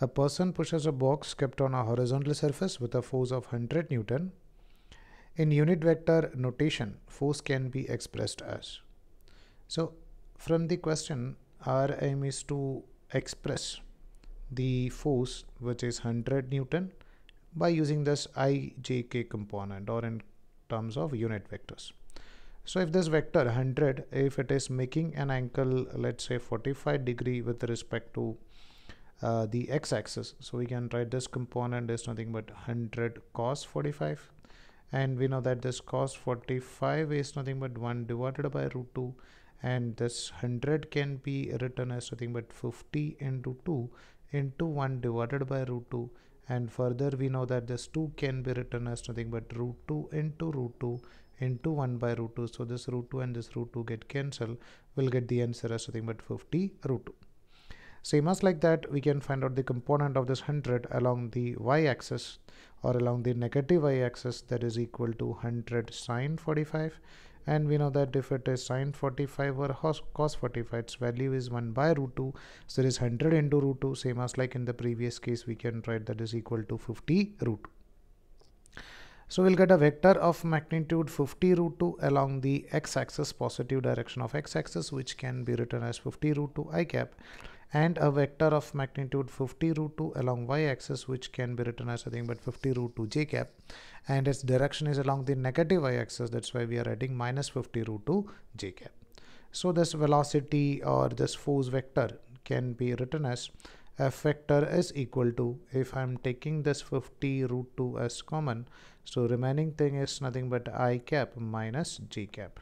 A person pushes a box kept on a horizontal surface with a force of 100 Newton. In unit vector notation, force can be expressed as. So from the question, our aim is to express the force which is 100 Newton by using this ijk component, or in terms of unit vectors. So if this vector 100, if it is making an angle, let's say 45 degree with respect to the x-axis, so we can write this component is nothing but 100 cos 45, and we know that this cos 45 is nothing but 1 divided by root 2, and this 100 can be written as nothing but 50 into 2 into 1 divided by root 2, and further we know that this 2 can be written as nothing but root 2 into root 2 into 1 by root 2. So this root 2 and this root 2 get cancelled. We'll get the answer as nothing but 50 root 2. Same as like that, we can find out the component of this 100 along the y-axis, or along the negative y-axis, that is equal to 100 sine 45. And we know that if it is sine 45 or cos 45, its value is 1 by root 2. So it is 100 into root 2. Same as like in the previous case, we can write that is equal to 50 root 2. So we'll get a vector of magnitude 50 root 2 along the x-axis, positive direction of x-axis, which can be written as 50 root 2 I cap, and a vector of magnitude 50 root 2 along y-axis, which can be written as nothing but 50 root 2 j cap, and its direction is along the negative y-axis. That's why we are writing minus 50 root 2 j cap. So this velocity or this force vector can be written as F vector is equal to, if I'm taking this 50 root 2 as common, so remaining thing is nothing but I cap minus j cap.